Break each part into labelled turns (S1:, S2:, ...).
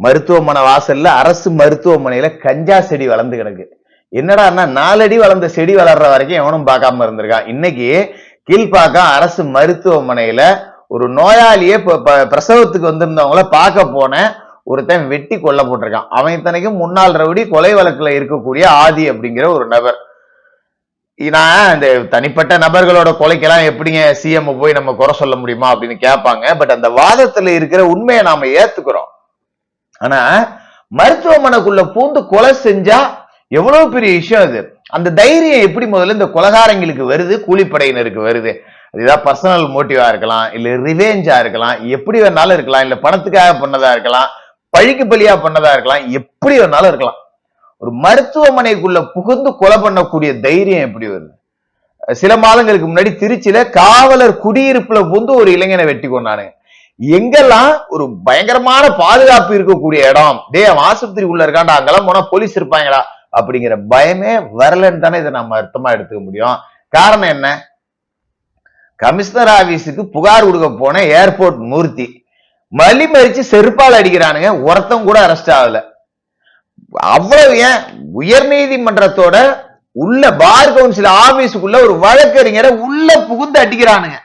S1: மருத்துவமனை வாசல்ல அரசு மருத்துவமனையில கஞ்சா செடி வளர்ந்து கிடக்கு. என்னடா 4 அடி வளர்ந்த செடி வளர்ற வரைக்கும் எவனும் பார்க்காம இருந்திருக்கான். இன்னைக்கு கீழ்பாக்கம் அரசு மருத்துவமனையில ஒரு நோயாளியே பிரசவத்துக்கு வந்திருந்தவங்கள பார்க்க போன ஒருத்தன் வெட்டி கொல்ல போட்டிருக்கான். அவன் இத்தனைக்கும் முன்னாள் ரவுடி, கொலை வழக்குல இருக்கக்கூடிய ஆதி அப்படிங்கிற ஒரு நபர். நான் இந்த தனிப்பட்ட நபர்களோட கொலைக்கெல்லாம் எப்படிங்க சிஎம் போய் நம்ம குறை சொல்ல முடியுமா அப்படின்னு கேட்பாங்க. பட் அந்த வாதத்துல இருக்கிற உண்மையை நாம ஏத்துக்கிறோம். ஆனா மருத்துவமனைக்குள்ள பூந்து கொலை செஞ்சா எவ்வளவு பெரிய விஷயம் அது. அந்த தைரியம் எப்படி முதல்ல இந்த கொலகாரங்களுக்கு வருது, கூலிப்படையினருக்கு வருது? அதுதான் பர்சனல் மோட்டிவா இருக்கலாம், இல்ல ரிவேஞ்சா இருக்கலாம், எப்படி வேணாலும் இருக்கலாம், இல்ல பணத்துக்காக பண்ணதா இருக்கலாம், பழிக்கு பலியா பண்ணதா இருக்கலாம், எப்படி வேணாலும் இருக்கலாம். ஒரு மருத்துவமனைக்குள்ள புகுந்து கொலை பண்ணக்கூடிய தைரியம் எப்படி வருது? சில மாதங்களுக்கு முன்னாடி திருச்சியில காவலர் குடியிருப்புல புகுந்து ஒரு இளைஞனை வெட்டி கொண்டானுங்க. எங்கெல்லாம் ஒரு பயங்கரமான பாதுகாப்பு இருக்கக்கூடிய இடம், ஆஸ்பத்திரி உள்ள இருக்காண்டா, அங்கெல்லாம் போனா போலீஸ் இருப்பாங்களா அப்படிங்கிற பயமே வரலன்னு தானே இதை நம்ம அர்த்தமா எடுத்துக்க முடியும். காரணம் என்ன? கமிஷனர் ஆபீஸுக்கு புகார் கொடுக்க போன ஏர்போர்ட் மூர்த்தி மலி மறிச்சு செருப்பால் அடிக்கிறானுங்க, ஒருத்தம் கூட அரெஸ்ட் ஆகல. அவ்வளவு ஏன் உயர் நீதிமன்றத்தோட உள்ள பார் கவுன்சில் ஆபீஸுக்குள்ள ஒரு வழக்கறிஞரை உள்ள புகுந்து அடிக்கிறானுங்க,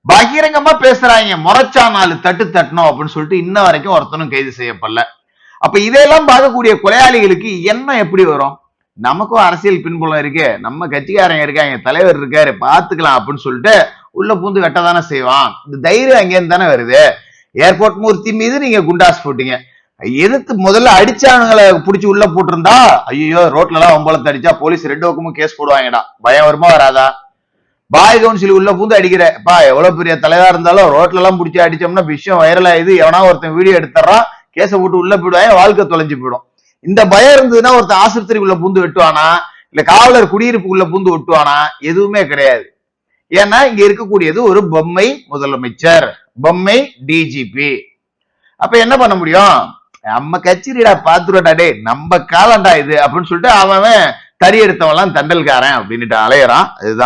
S1: பகிரங்கமா பேசுறாங்க. முறைச்சா 4 தட்டு தட்டணும் அப்படின்னு சொல்லிட்டு இன்ன வரைக்கும் ஒருத்தனும் கைது செய்யப்படல. அப்ப இதையெல்லாம் பார்க்கக்கூடிய கொலையாளிகளுக்கு என்ன எப்படி வரும்? நமக்கும் அரசியல் பின்புலம் இருக்கு, நம்ம கட்சிக்காரங்க இருக்காங்க, தலைவர் இருக்காரு, பாத்துக்கலாம் அப்படின்னு சொல்லிட்டு உள்ள பூந்து வெட்டதானே செய்வான். இந்த தைரியம் அங்கேருந்து தானே வருது. ஏர்போர்ட் மூர்த்தி மீது நீங்க குண்டாஸ் போட்டீங்க, எதிர்த்து முதல்ல அடிச்சானுங்களை பிடிச்சி உள்ள போட்டிருந்தா ஐயோ ரோட்ல எல்லாம் ஒம்பளத்தை அடிச்சா போலீஸ் 2 பக்கமும் கேஸ் போடுவாங்கடா, பயம் வருமா வராதா? பாய் கவுன்சில் உள்ள பூந்து அடிக்கிறப்பா, எவ்வளவு பெரிய தலைவா இருந்தாலும் ரோட்ல எல்லாம் பிடிச்சி அடிச்சோம்னா விஷயம் வைரல் ஆயுது, எவனா ஒருத்தன் வீடியோ எடுத்துறான், கேஸ போட்டு உள்ள போயிடுவாங்க, வாழ்க்கை தொலைஞ்சு போயிடும். இந்த பயம் இருந்ததுன்னா ஒருத்தன் ஆஸ்பத்திரிக்குள்ள பூந்து வெட்டுவானா, இல்ல காவலர் குடியிருப்புக்குள்ள பூந்து வெட்டுவானா? எதுவுமே கிடையாது. ஏன்னா இங்க இருக்கக்கூடியது ஒரு பொம்மை முதலமைச்சர், பொம்மை டிஜிபி. அப்ப என்ன பண்ண முடியும்? நம்ம கட்சிடா பாத்துடா, டே நம்ம காலண்டா இது அப்படின்னு சொல்லிட்டு அவன் தறி எடுத்தவன் தண்டல்காரன் அப்படின்னுட்டு அலையறான். அதுதான்